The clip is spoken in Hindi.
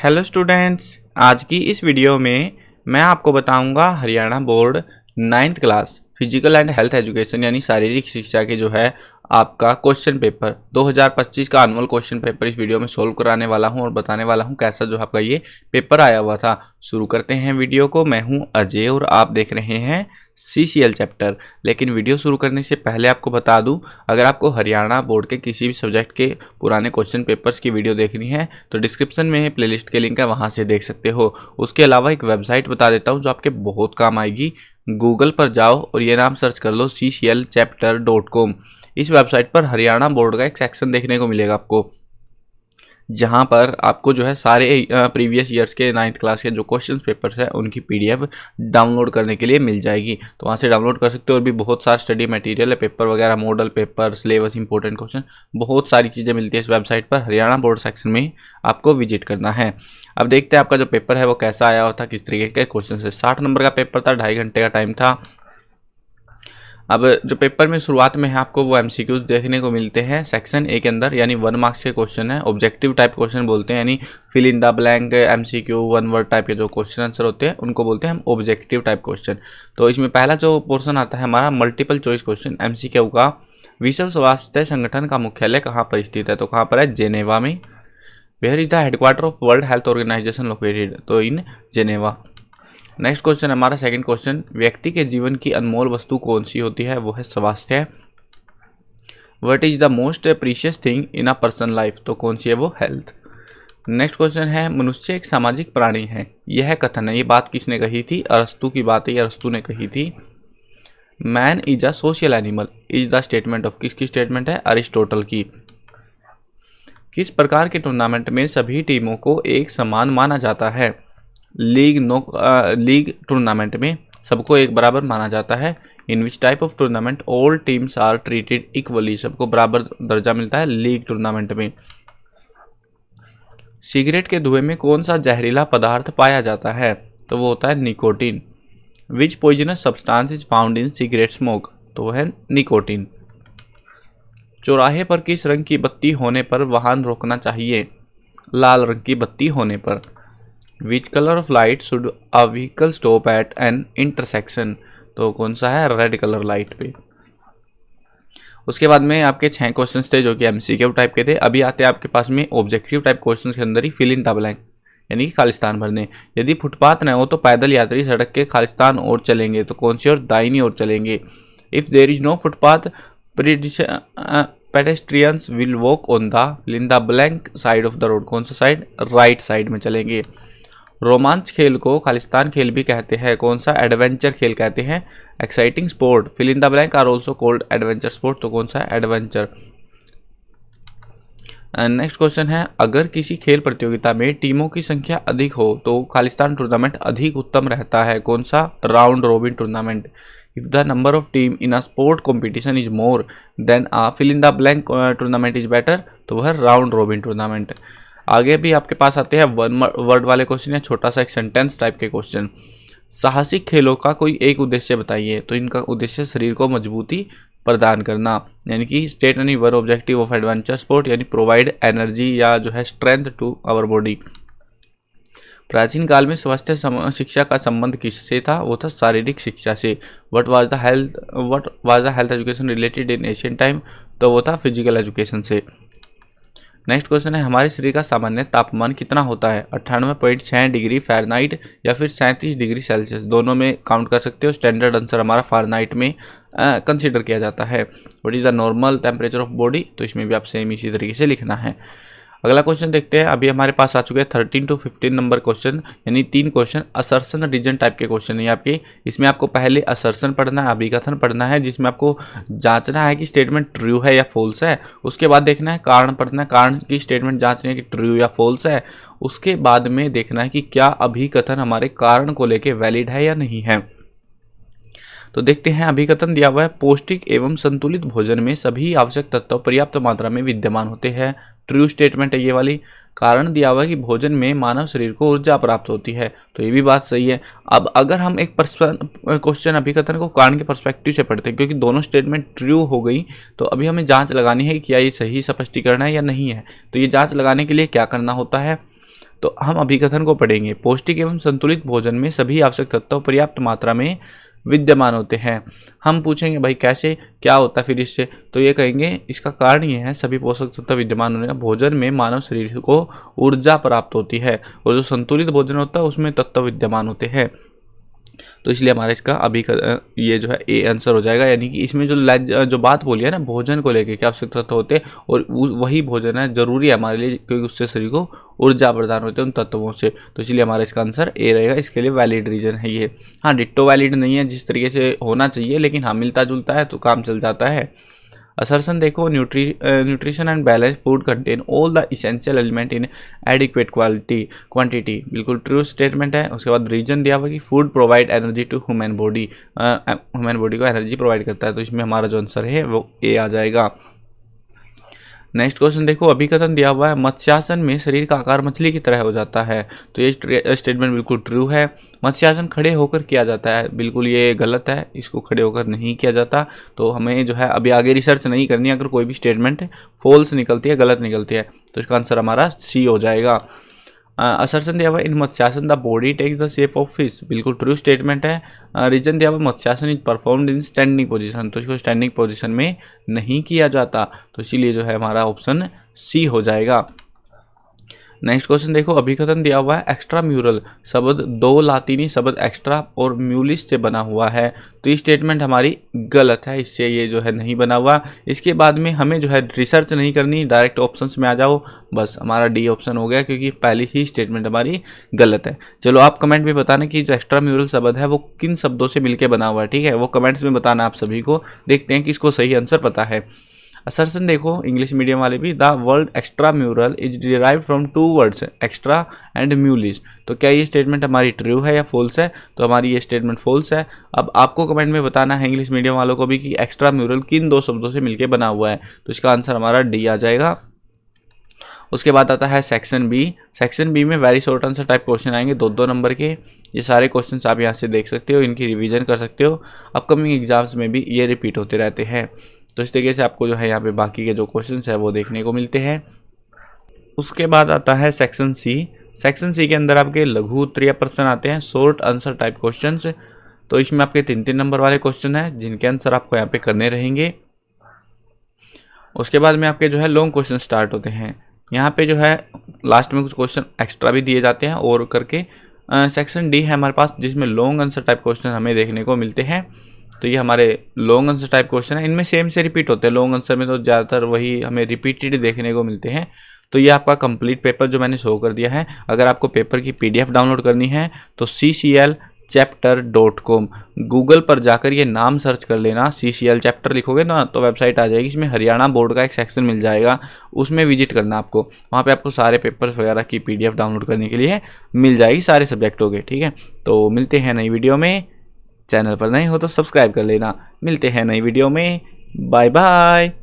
हेलो स्टूडेंट्स, आज की इस वीडियो में मैं आपको बताऊंगा Haryana board 9th class physical and health education यानी शारीरिक शिक्षा के जो है आपका क्वेश्चन पेपर 2025 का एनुअल क्वेश्चन पेपर इस वीडियो में सोल्व कराने वाला हूं और बताने वाला हूं कैसा जो आपका ये पेपर आया हुआ था। शुरू करते हैं वीडियो को। मैं हूं अजय और आप देख रहे हैं CCL चैप्टर। लेकिन वीडियो शुरू करने से पहले आपको बता दूं, अगर आपको हरियाणा बोर्ड के किसी भी सब्जेक्ट के पुराने क्वेश्चन पेपर्स की वीडियो देखनी है तो डिस्क्रिप्शन में प्लेलिस्ट के लिंक है, वहां से देख सकते हो। उसके अलावा एक वेबसाइट बता देता हूं जो आपके बहुत काम आएगी। गूगल पर जाओ और ये नाम सर्च कर लो cclchapter.com। इस वेबसाइट पर हरियाणा बोर्ड का एक सेक्शन देखने को मिलेगा आपको, जहां पर आपको जो है सारे प्रीवियस ईयर्स के 9th क्लास के जो क्वेश्चन पेपर्स हैं उनकी PDF डाउनलोड करने के लिए मिल जाएगी। तो वहां से डाउनलोड कर सकते हो। और भी बहुत सारा स्टडी मटेरियल है, पेपर वगैरह, model paper, syllabus, important question, बहुत सारी चीज़ें मिलती है इस वेबसाइट पर। हरियाणा बोर्ड सेक्शन में आपको विजिट करना है। अब देखते हैं आपका जो पेपर है वो कैसा आया हुआ था, किस तरीके के क्वेश्चन से। 60 नंबर का पेपर था, 2.5 घंटे का टाइम था। अब जो पेपर में शुरुआत में है आपको वो MCQs देखने को मिलते हैं सेक्शन A के अंदर, यानी 1 मार्क्स के क्वेश्चन है। ऑब्जेक्टिव टाइप क्वेश्चन बोलते हैं, यानी fill in the blank MCQ 1 word type के जो क्वेश्चन आंसर होते हैं उनको बोलते हैं हम ऑब्जेक्टिव टाइप क्वेश्चन। तो इसमें पहला जो पोर्शन आता है हमारा मल्टीपल चॉइस क्वेश्चन MCQ का। विश्व स्वास्थ्य संगठन का मुख्यालय कहाँ पर स्थित है? तो कहाँ पर है? जेनेवा में। Where is the headquarter of world health organisation located? तो इन जेनेवा। नेक्स्ट क्वेश्चन हमारा सेकंड क्वेश्चन, व्यक्ति के जीवन की अनमोल वस्तु कौन सी होती है? वो है स्वास्थ्य। What is the most precious thing in a person life? तो कौन सी है वो? हेल्थ। नेक्स्ट क्वेश्चन है, मनुष्य एक सामाजिक प्राणी है, यह कथन है, ये बात किसने कही थी? अरस्तु की बात है, अरस्तु ने कही थी। Man is a social animal is the statement of, किसकी स्टेटमेंट है? अरिस्टोटल की। किस प्रकार के टूर्नामेंट में सभी टीमों को एक समान माना जाता है? लीग टूर्नामेंट में सबको एक बराबर माना जाता है। In which type of tournament all teams are treated equally, सबको बराबर दर्जा मिलता है लीग टूर्नामेंट में। सिगरेट के धुएं में कौन सा जहरीला पदार्थ पाया जाता है? तो वो होता है nicotine. Which poisonous substance is found in cigarette smoke? तो वो है निकोटीन। चौराहे पर किस रंग की बत्ती होने पर वाहन रोकना चाहिए? लाल रंग की बत्ती होने पर। Which color of light should a vehicle stop at an intersection? तो कौन सा है? रेड कलर लाइट पे। उसके बाद में आपके 6 क्वेश्चंस थे जो कि MCQ टाइप के थे। अभी आते हैं आपके पास में ऑब्जेक्टिव टाइप क्वेश्चंस के अंदर ही फिल इन द ब्लैंक, यानी कि खालिस्तान भरने। यदि फुटपाथ न हो तो पैदल यात्री सड़क के खालिस्तान ओर चलेंगे, तो कौन सी ओर? दाहिनी ओर चलेंगे। If there is no footpath pedestrians will walk on the fill in the blank side of the road, कौन सा साइड? राइट साइड में चलेंगे। रोमांच खेल को खालिस्तान खेल भी कहते हैं, कौन सा? एडवेंचर खेल कहते हैं। Exciting sport fill in the blank are also called adventure sport, तो कौन सा? एडवेंचर। नेक्स्ट क्वेश्चन है, अगर किसी खेल प्रतियोगिता में टीमों की संख्या अधिक हो तो खालिस्तान टूर्नामेंट अधिक उत्तम रहता है, कौन सा? Round robin tournament. If the number of team in a sport competition is more than a fill in the blank tournament is better, तो वह राउंड रोबिन टूर्नामेंट। आगे भी आपके पास आते हैं 1 वर्ड वाले क्वेश्चन या छोटा सा एक सेंटेंस टाइप के क्वेश्चन। साहसिक खेलों का कोई एक उद्देश्य बताइए? तो इनका उद्देश्य शरीर को मजबूती प्रदान करना, यानी कि state any one objective of adventure sport, यानी प्रोवाइड एनर्जी या जो है स्ट्रेंथ टू आवर बॉडी। प्राचीन काल में स्वास्थ्य शिक्षा का संबंध किससे था? वो था शारीरिक शिक्षा से। What was the health education related in Asian time? तो वो था फिजिकल एजुकेशन से। नेक्स्ट क्वेश्चन है, हमारे शरीर का सामान्य तापमान कितना होता है? 98.6 डिग्री फ़ारेनहाइट या फिर 37 डिग्री सेल्सियस, दोनों में काउंट कर सकते हो। स्टैंडर्ड आंसर हमारा फ़ारेनहाइट में कंसीडर किया जाता है। What is the normal temperature of body? तो इसमें भी आप सेम इसी तरीके से लिखना है। अगला क्वेश्चन देखते हैं। अभी हमारे पास आ चुके हैं 13 to 15 नंबर क्वेश्चन, यानी 3 क्वेश्चन असर्शन रीजन टाइप के क्वेश्चन है आपके। इसमें आपको पहले असर्शन पढ़ना है, अभिकथन पढ़ना है, जिसमें आपको जांचना है कि स्टेटमेंट ट्रू है या फॉल्स है। उसके बाद देखना है कारण पढ़ना है, कारण की स्टेटमेंट जांचनी है कि ट्रू या फॉल्स है। उसके बाद में देखना है कि क्या अभिकथन हमारे कारण को लेके वैलिड है या नहीं है। तो देखते हैं, अभिकथन दिया हुआ है, पौष्टिक एवं संतुलित भोजन में सभी आवश्यक तत्व पर्याप्त मात्रा में विद्यमान होते हैं, ट्रू स्टेटमेंट है ये वाली। कारण दिया हुआ है कि भोजन में मानव शरीर को ऊर्जा प्राप्त होती है, तो ये भी बात सही है। अब अगर हम एक क्वेश्चन अभिकथन को कारण के पर्सपेक्टिव से पढ़ते हैं, क्योंकि दोनों स्टेटमेंट ट्रू हो गई, तो अभी हमें जांच लगानी है कि क्या ये सही स्पष्टीकरण है या नहीं है। तो ये जांच लगाने के लिए क्या करना होता है? तो हम अभिकथन को पढ़ेंगे। पौष्टिक एवं संतुलित भोजन में सभी आवश्यक तत्व पर्याप्त मात्रा में विद्यमान होते हैं। हम पूछेंगे भाई कैसे, क्या होता है फिर इससे, तो ये कहेंगे इसका कारण ये है सभी पोषक तत्व विद्यमान होने का भोजन में मानव शरीर को ऊर्जा प्राप्त होती है, और जो संतुलित भोजन होता है उसमें तत्व विद्यमान होते हैं। तो इसलिए हमारा इसका अभी ये जो है ए आंसर हो जाएगा। यानी कि इसमें जो बात बोली है ना भोजन को लेके क्या आवश्यक तत्व होते हैं, और वही भोजन है जरूरी है हमारे लिए, क्योंकि उससे शरीर को ऊर्जा प्रदान होते हैं उन तत्वों से। तो इसलिए हमारा इसका आंसर ए रहेगा। इसके लिए वैलिड रीजन है ये। हाँ, डिट्टो वैलिड नहीं है जिस तरीके से होना चाहिए, लेकिन हाँ मिलता जुलता है तो काम चल जाता है। असर्शन देखो, nutrition and balance food contain all the essential element in adequate quantity, बिल्कुल ट्रू स्टेटमेंट है। उसके बाद रीजन दिया हुआ कि food provide energy to human body को एनर्जी प्रोवाइड करता है, तो इसमें हमारा जो आंसर है वो ए आ जाएगा। नेक्स्ट क्वेश्चन देखो, अभिकथन दिया हुआ है मत्स्यासन में शरीर का आकार मछली की तरह हो जाता है, तो ये स्टेटमेंट बिल्कुल ट्रू है। मत्स्यासन खड़े होकर किया जाता है, बिल्कुल ये गलत है, इसको खड़े होकर नहीं किया जाता। तो हमें जो है अभी आगे रिसर्च नहीं करनी, अगर कोई भी स्टेटमेंट फॉल्स निकलती है, गलत निकलती है, तो इसका आंसर हमारा सी हो जाएगा। असर्शन दिया हुआ in matsyasana the body takes the shape of fish, बिल्कुल ट्रू स्टेटमेंट है। रीजन दिया हुआ matsyasana is performed in standing position, तो इसको स्टैंडिंग पोजीशन में नहीं किया जाता, तो इसीलिए जो है हमारा ऑप्शन सी हो जाएगा। नेक्स्ट क्वेश्चन देखो, अभिकथन दिया हुआ है एक्स्ट्रा म्यूरल शब्द दो लातीनी शब्द एक्स्ट्रा और म्यूलिस से बना हुआ है, तो ये स्टेटमेंट हमारी गलत है, इससे ये जो है नहीं बना हुआ। इसके बाद में हमें जो है रिसर्च नहीं करनी, डायरेक्ट ऑप्शंस में आ जाओ, बस हमारा डी ऑप्शन हो गया, क्योंकि पहली ही स्टेटमेंट हमारी गलत है। चलो आप कमेंट में बताना कि जो एक्स्ट्रा म्यूरल शब्द है वो किन शब्दों से मिलकर बना हुआ है, ठीक है, वो कमेंट्स में बताना आप सभी को, देखते हैं कि इसको सही आंसर पता है। असर्शन देखो, इंग्लिश मीडियम वाले भी, the word extra mural is derived from two words extra and muralis, तो क्या ये स्टेटमेंट हमारी ट्रू है या फॉल्स है, तो हमारी ये स्टेटमेंट फॉल्स है। अब आपको कमेंट में बताना है इंग्लिश मीडियम वालों को भी कि एक्स्ट्रा म्यूरल किन दो शब्दों से मिलकर बना हुआ है, तो इसका आंसर हमारा डी आ जाएगा। उसके बाद आता है सेक्शन बी। सेक्शन बी में very short answer type question आएंगे 2-2 नंबर के। ये सारे क्वेश्चंस आप यहाँ से देख सकते हो, इनकी रिवीजन कर सकते हो, अपकमिंग एग्जाम्स में भी ये रिपीट होते रहते हैं। तो इस तरीके से आपको जो है यहाँ पे बाकी के जो क्वेश्चंस है वो देखने को मिलते हैं। उसके बाद आता है सेक्शन सी। सेक्शन सी के अंदर आपके लघु उत्तरीय प्रश्न आते हैं, शॉर्ट आंसर टाइप क्वेश्चंस। तो इसमें आपके 3-3 नंबर वाले क्वेश्चन हैं जिनके आंसर आपको यहाँ पे करने रहेंगे। उसके बाद में आपके जो है लॉन्ग क्वेश्चन स्टार्ट होते हैं। यहाँ पे जो है लास्ट में कुछ क्वेश्चन एक्स्ट्रा भी दिए जाते हैं और करके। सेक्शन डी है हमारे पास, जिसमें लॉन्ग आंसर टाइप क्वेश्चन हमें देखने को मिलते हैं। तो ये हमारे लॉन्ग आंसर टाइप क्वेश्चन है, इनमें सेम से रिपीट होते हैं। लॉन्ग आंसर में तो ज़्यादातर वही हमें रिपीटेड देखने को मिलते हैं। तो ये आपका कंप्लीट पेपर जो मैंने शो कर दिया है। अगर आपको पेपर की PDF डाउनलोड करनी है तो cclchapter.com गूगल पर जाकर ये नाम सर्च कर लेना, CCL चैप्टर लिखोगे ना तो वेबसाइट आ जाएगी। इसमें हरियाणा बोर्ड का एक सेक्शन मिल जाएगा, उसमें विजिट करना आपको। वहाँ पे आपको सारे पेपर्स वगैरह की PDF डाउनलोड करने के लिए मिल जाएगी, सारे सब्जेक्टों के, ठीक है। तो मिलते हैं नई वीडियो में। चैनल पर नए हो तो सब्सक्राइब कर लेना। मिलते हैं नई वीडियो में। Bye bye.